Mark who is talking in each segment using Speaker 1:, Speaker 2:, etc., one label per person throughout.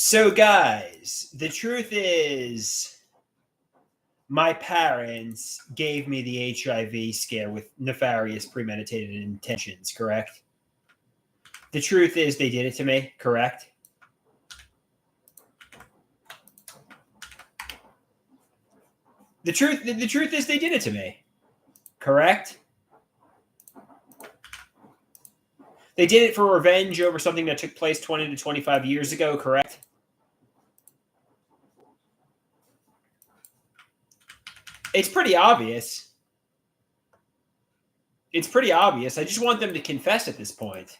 Speaker 1: So, guys, the truth is, my parents gave me the HIV scare with nefarious premeditated intentions, correct? The truth is, they did it to me, correct? The truth is, they did it to me, correct? They did it for revenge over something that took place 20 to 25 years ago, correct? It's pretty obvious. It's pretty obvious. I just want them to confess at this point.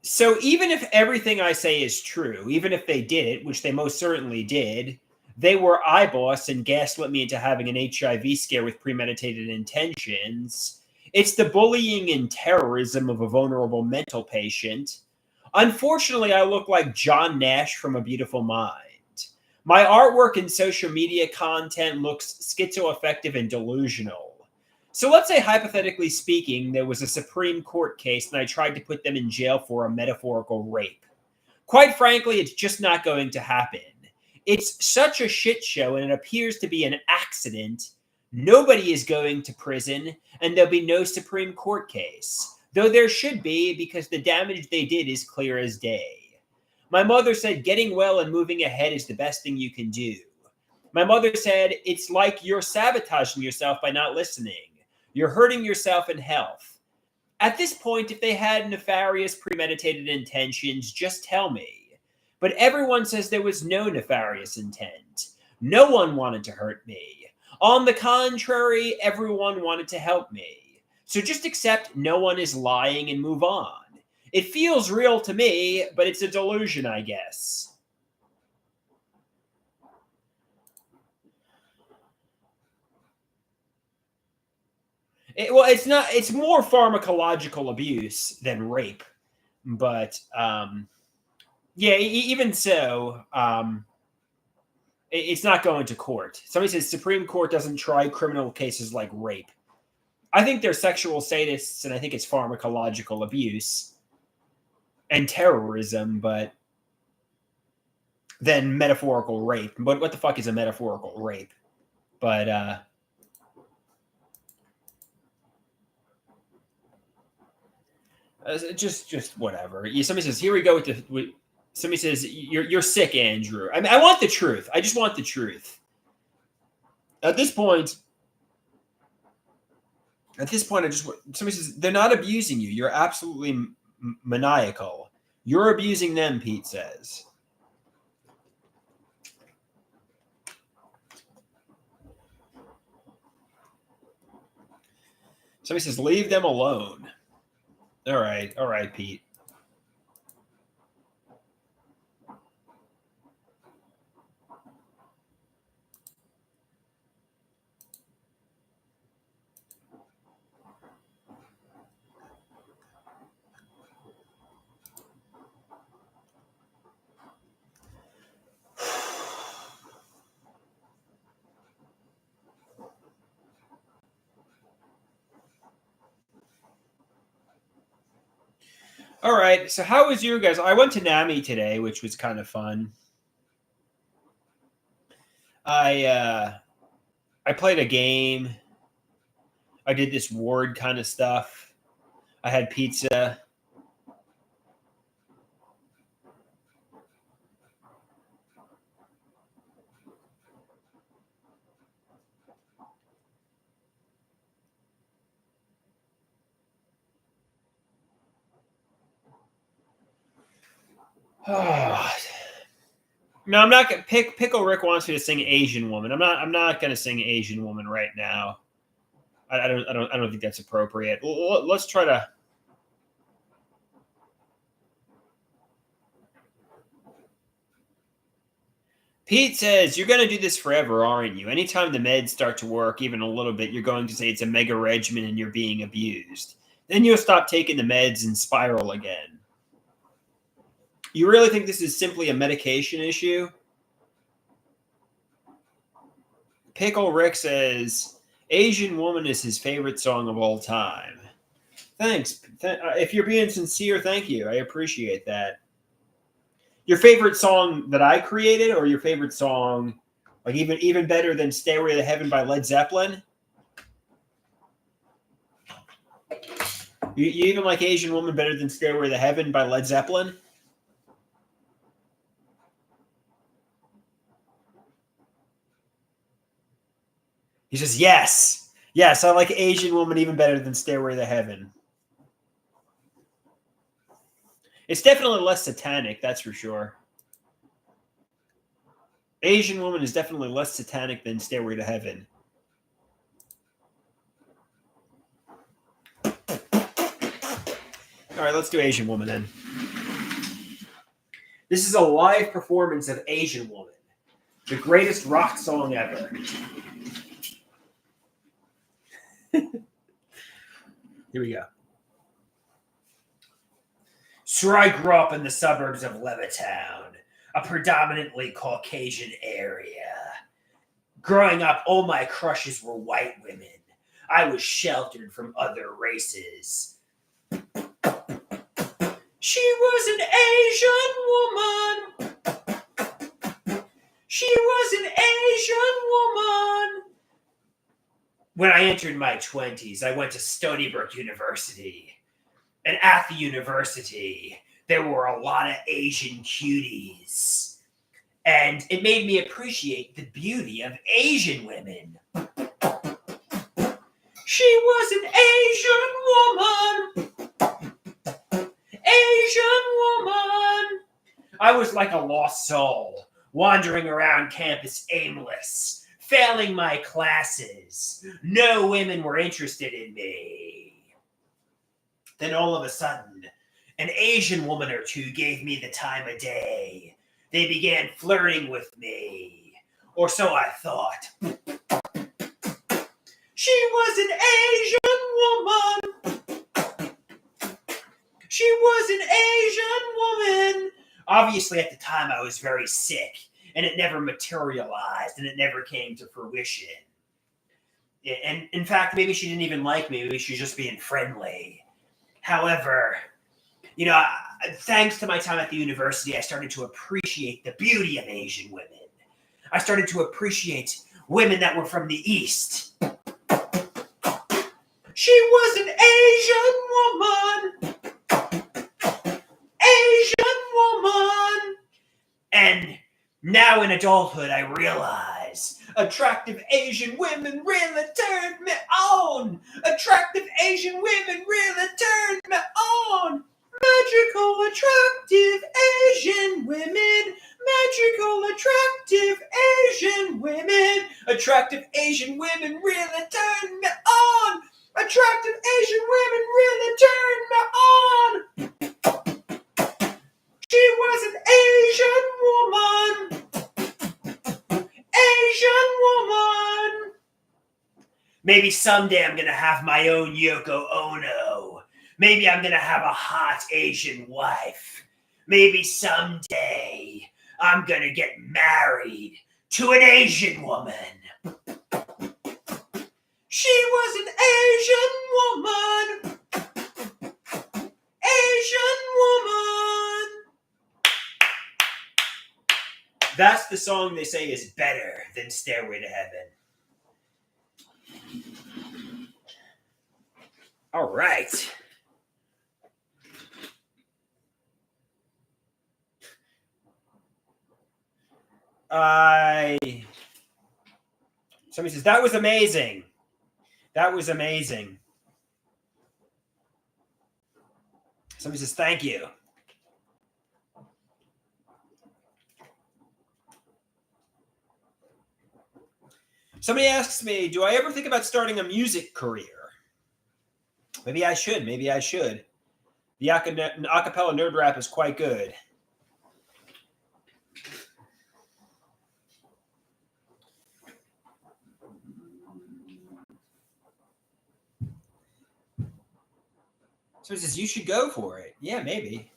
Speaker 1: So even if everything I say is true, even if they did it, which they most certainly did, they were eyeboss and gaslit me into having an HIV scare with premeditated intentions. It's the bullying and terrorism of a vulnerable mental patient. Unfortunately, I look like John Nash from A Beautiful Mind. My artwork and social media content looks schizoaffective and delusional. So let's say, hypothetically speaking, there was a Supreme Court case and I tried to put them in jail for a metaphorical rape. Quite frankly, it's just not going to happen. It's such a shit show and it appears to be an accident. Nobody is going to prison and there'll be no Supreme Court case. Though there should be, because the damage they did is clear as day. My mother said getting well and moving ahead is the best thing you can do. My mother said it's like you're sabotaging yourself by not listening. You're hurting yourself in health. At this point, if they had nefarious premeditated intentions, just tell me. But everyone says there was no nefarious intent. No one wanted to hurt me. On the contrary, everyone wanted to help me. So just accept no one is lying and move on. It feels real to me, but it's a delusion, I guess. It's not. It's more pharmacological abuse than rape, but yeah. Even so, it's not going to court. Somebody says Supreme Court doesn't try criminal cases like rape. I think they're sexual sadists, and I think it's pharmacological abuse and terrorism, but then metaphorical rape. But what the fuck is a metaphorical rape? But just whatever. Somebody says, "Here we go with the." Somebody says, "You're sick, Andrew." I mean, I want the truth. I just want the truth. At this point, I just somebody says they're not abusing you. You're absolutely maniacal. You're abusing them. Pete says. Somebody says, "Leave them alone." All right, Pete. All right. So how was your guys? I went to NAMI today, which was kind of fun. I played a game. I did this ward kind of stuff. I had pizza. No, I'm not gonna Pickle Rick wants me to sing Asian Woman. I'm not gonna sing Asian Woman right now. I don't think that's appropriate. Let's try to. Pete says, "You're going to do this forever, aren't you? Anytime the meds start to work, even a little bit, you're going to say it's a mega regimen and you're being abused. Then you'll stop taking the meds and spiral again. You really think this is simply a medication issue?" Pickle Rick says, "Asian Woman is his favorite song of all time." Thanks. If you're being sincere, thank you. I appreciate that. Your favorite song that I created, or your favorite song, like even better than "Stairway to Heaven" by Led Zeppelin? You even like "Asian Woman" better than "Stairway to Heaven" by Led Zeppelin? He says, "Yes, yes, I like Asian Woman even better than Stairway to Heaven." It's definitely less satanic, that's for sure. Asian Woman is definitely less satanic than Stairway to Heaven. All right, let's do Asian Woman then. This is a live performance of Asian Woman, the greatest rock song ever. Here we go. So I grew up in the suburbs of Levittown, a predominantly Caucasian area. Growing up, all my crushes were white women. I was sheltered from other races. She was an Asian woman. She was an Asian woman. When I entered my 20s, I went to Stony Brook University. And at the university, there were a lot of Asian cuties. And it made me appreciate the beauty of Asian women. She was an Asian woman. Asian woman. I was like a lost soul, wandering around campus aimless, failing my classes. No women were interested in me. Then all of a sudden, an Asian woman or two gave me the time of day. They began flirting with me, or so I thought. She was an Asian woman. She was an Asian woman. Obviously, at the time, I was very sick, and it never materialized, and it never came to fruition. And in fact, maybe she didn't even like me. Maybe she was just being friendly. However, thanks to my time at the university, I started to appreciate the beauty of Asian women. I started to appreciate women that were from the East. She was an Asian woman. Asian woman. And now in adulthood, I realize attractive Asian women really turned me on. Attractive Asian women really turned me on. Magical, attractive Asian women. Magical, attractive Asian women. Attractive Asian women really turned me on. Attractive Asian women really turned me on. She was an Asian woman. Asian woman. Maybe someday I'm going to have my own Yoko Ono. Maybe I'm going to have a hot Asian wife. Maybe someday I'm going to get married to an Asian woman. She was an Asian woman. Asian woman. That's the song they say is better than Stairway to Heaven. All right. Somebody says, that was amazing. That was amazing. Somebody says, thank you. Somebody asks me, do I ever think about starting a music career? Maybe I should. Maybe I should. The acapella nerd rap is quite good. So he says, you should go for it. Yeah, maybe.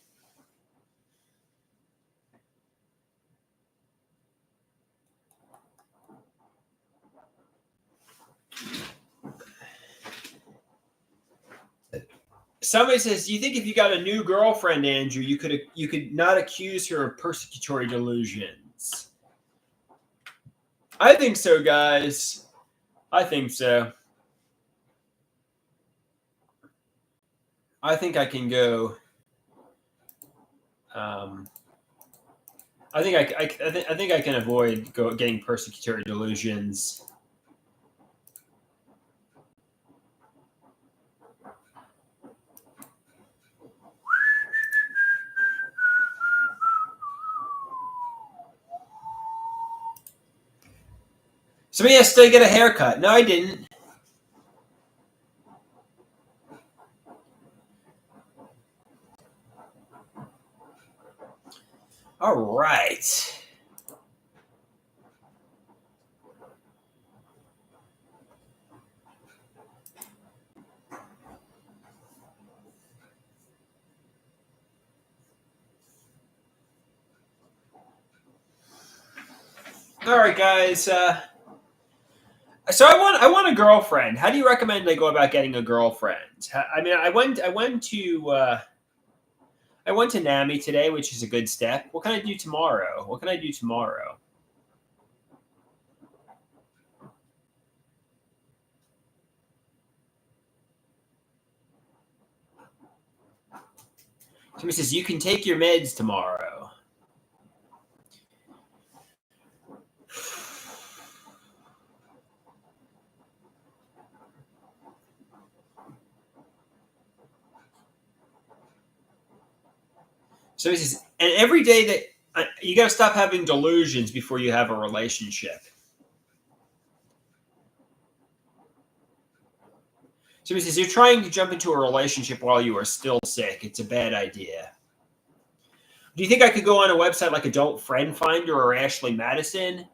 Speaker 1: Somebody says, "Do you think if you got a new girlfriend, Andrew, you could not accuse her of persecutory delusions?" I think so, guys. I think so. I think I can go. I think I can avoid getting persecutory delusions. Somebody has to get a haircut. No, I didn't. All right. All right, guys. So I want a girlfriend. How do you recommend I go about getting a girlfriend? I mean, I went to NAMI today, which is a good step. What can I do tomorrow? What can I do tomorrow? Somebody says you can take your meds tomorrow. Somebody says, and every day that you got to stop having delusions before you have a relationship. Somebody says you're trying to jump into a relationship while you are still sick. It's a bad idea. Do you think I could go on a website like Adult Friend Finder or Ashley Madison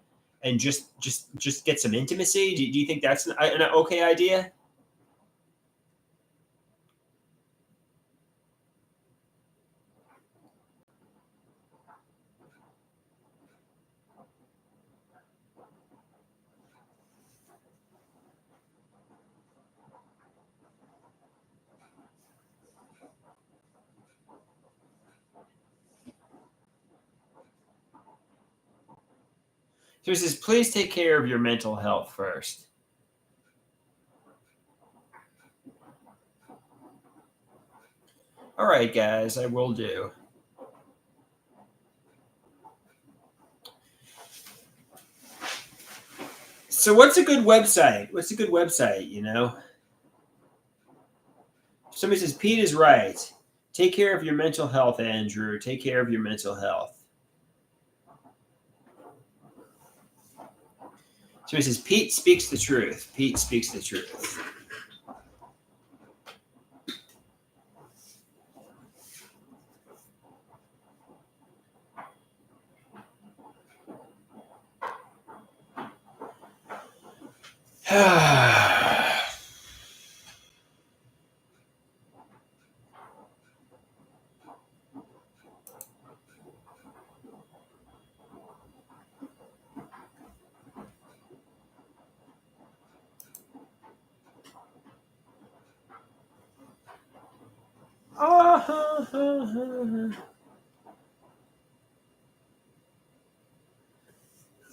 Speaker 1: and just get some intimacy? Do you think that's an okay idea? So he says, please take care of your mental health first. All right, guys, I will do. So what's a good website? What's a good website, you know? Somebody says, Pete is right. Take care of your mental health, Andrew. Take care of your mental health. Somebody says, Pete speaks the truth. Pete speaks the truth.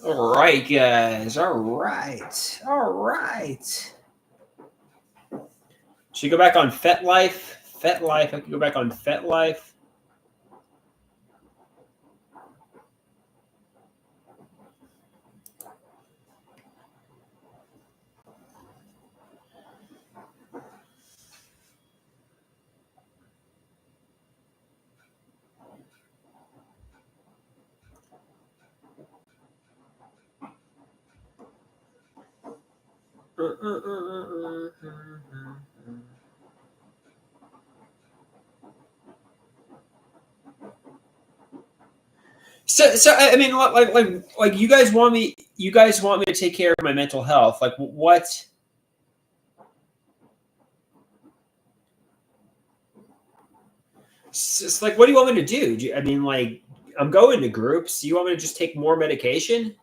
Speaker 1: All right, guys. All right. All right. Should we go back on FetLife? FetLife. I can go back on FetLife. So I mean, like you guys want me to take care of my mental health. Like what? It's like, what do you want me to do? I mean, like, I'm going to groups. You want me to just take more medication?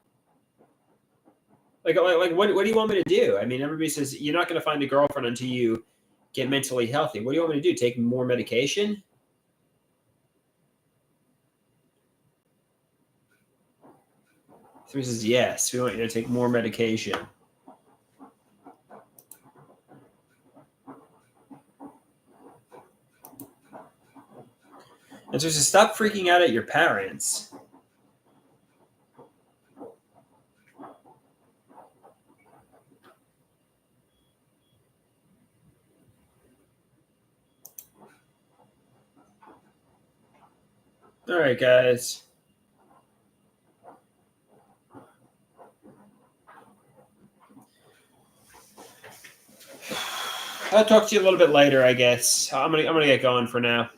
Speaker 1: Like what do you want me to do? I mean, everybody says you're not going to find a girlfriend until you get mentally healthy. What do you want me to do? Take more medication? Three says, yes, we want you to take more medication. And so says, stop freaking out at your parents. All right, guys. I'll talk to you a little bit later, I guess. I'm gonna get going for now.